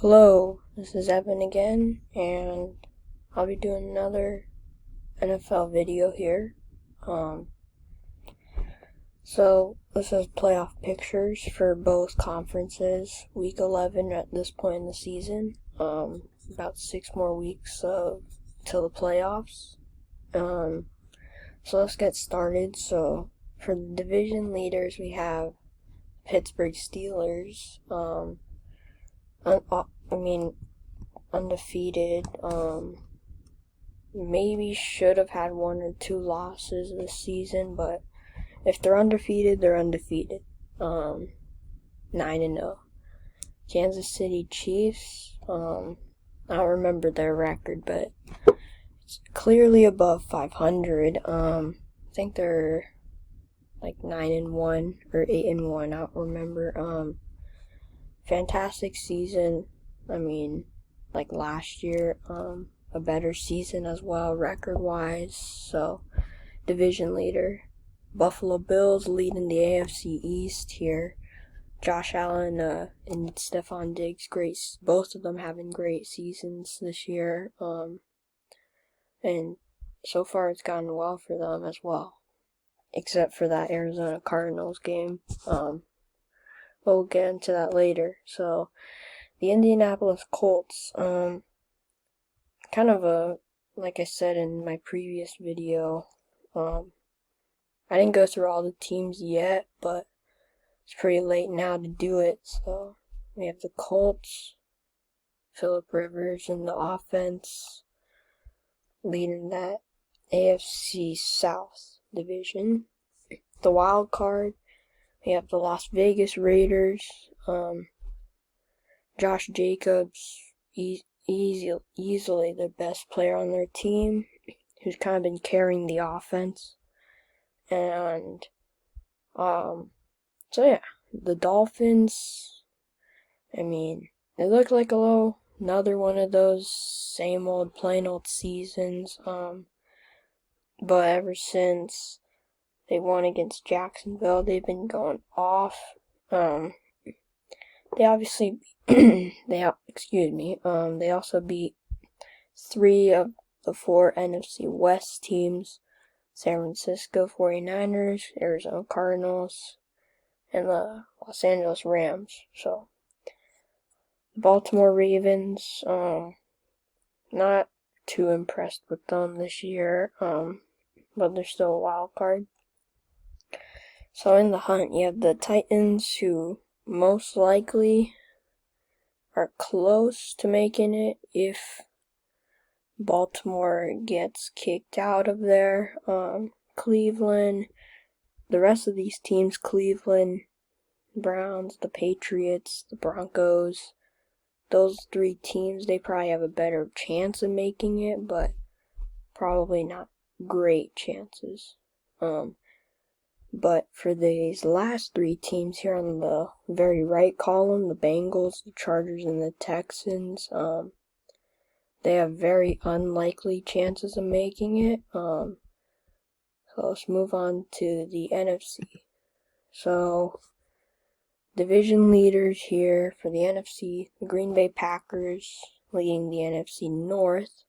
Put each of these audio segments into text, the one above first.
Hello, this is Evan again, and I'll be doing another NFL video here. So this is playoff pictures for both conferences. Week 11 at this point in the season. About 6 more weeks till the playoffs. So let's get started. So for the division leaders, we have Pittsburgh Steelers. Undefeated. Maybe should have had 1 or 2 losses this season, but if they're undefeated, they're undefeated. 9-0. Kansas City Chiefs. I don't remember their record, but it's clearly above 500. I think they're like 9-1 or 8-1. I don't remember. Fantastic season. Like last year, a better season as well, record-wise. So, division leader. Buffalo Bills leading the AFC East here. Josh Allen and Stephon Diggs, both of them having great seasons this year. And so far it's gone well for them as well. Except for that Arizona Cardinals game. We'll get into that later. So, the Indianapolis Colts, like I said in my previous video, I didn't go through all the teams yet, but it's pretty late now to do it. So we have the Colts, Phillip Rivers in the offense, leading that AFC South division. The wild card, we have the Las Vegas Raiders, Josh Jacobs, easily the best player on their team, who's kind of been carrying the offense. And, so yeah, the Dolphins, it looked like another one of those same old, plain old seasons, but ever since they won against Jacksonville, they've been going off. They obviously, they also beat 3 of the 4 NFC West teams: San Francisco 49ers, Arizona Cardinals, and the Los Angeles Rams. So, the Baltimore Ravens, not too impressed with them this year, but they're still a wild card. So in the hunt, you have the Titans, who most likely are close to making it if Baltimore gets kicked out of there. Cleveland, the rest of these teams, Cleveland, Browns, the Patriots, the Broncos, those 3 teams, they probably have a better chance of making it, but probably not great chances. But for these last 3 teams here on the very right column, the Bengals, the Chargers, and the Texans, they have very unlikely chances of making it. So let's move on to the NFC. So, division leaders here for the NFC, the Green Bay Packers leading the NFC North,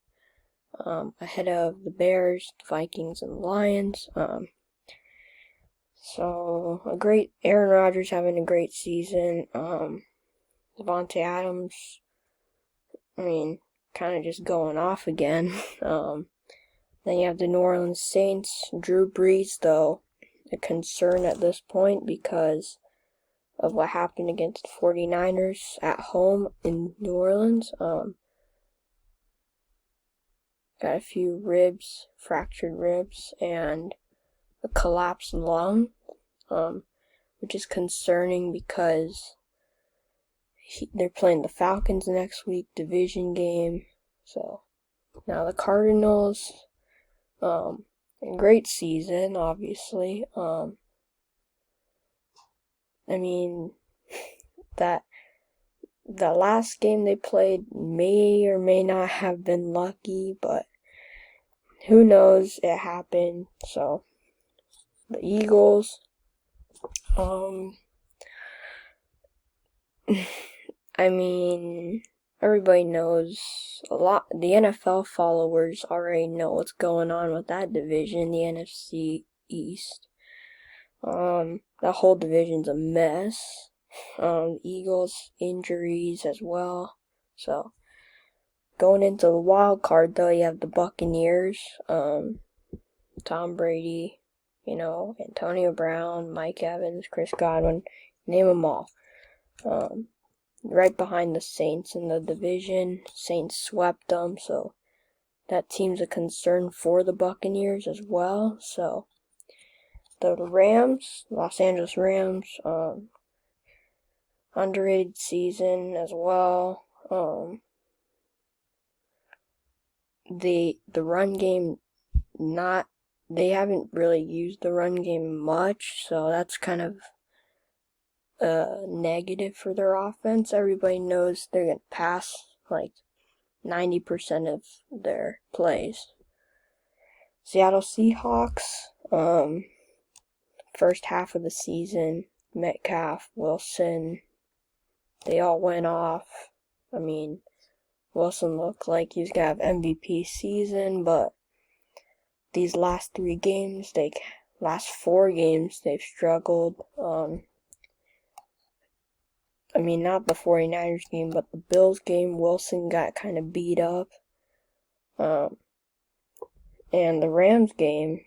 ahead of the Bears, the Vikings, and the Lions. So, Aaron Rodgers having a great season. Devontae Adams, kind of just going off again. Then you have the New Orleans Saints. Drew Brees, though, a concern at this point because of what happened against the 49ers at home in New Orleans. Got a few fractured ribs, and a collapsed lung, which is concerning because they're playing the Falcons next week, division game. So, now the Cardinals, a great season, obviously. That last game they played may or may not have been lucky, but who knows, it happened. So, the Eagles, everybody knows a lot. The NFL followers already know what's going on with that division, the NFC East. That whole division's a mess. Eagles injuries as well. So going into the wild card though, you have the Buccaneers, Tom Brady, Antonio Brown, Mike Evans, Chris Godwin, name them all. Right behind the Saints in the division. Saints swept them, so that team's a concern for the Buccaneers as well. So the Rams, Los Angeles Rams, underrated season as well. The run game, they haven't really used the run game much, so that's kind of negative for their offense. Everybody knows they're going to pass like 90% of their plays. Seattle Seahawks, first half of the season, Metcalf, Wilson, they all went off. I mean, Wilson looked like he was going to have MVP season, but these last 4 games, they've struggled. Not the 49ers game, but the Bills game, Wilson got kind of beat up. And the Rams game,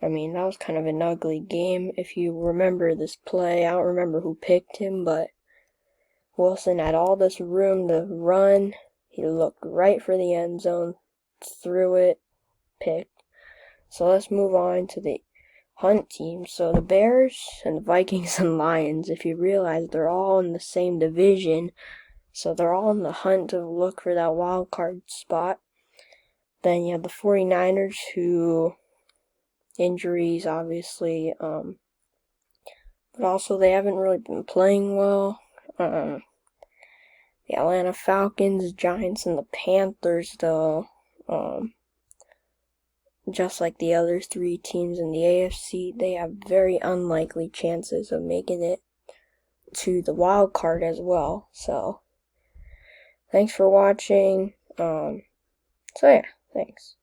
that was kind of an ugly game. If you remember this play, I don't remember who picked him, but Wilson had all this room to run. He looked right for the end zone, threw it, picked. So let's move on to the Hunt team. So the Bears and the Vikings and Lions, if you realize, they're all in the same division, so they're all in the hunt to look for that wild card spot. Then you have the 49ers, who injuries obviously, but also they haven't really been playing well. The Atlanta Falcons, Giants, and the Panthers, though, just like the other 3 teams in the AFC, they have very unlikely chances of making it to the wild card as well. So, thanks for watching. Thanks.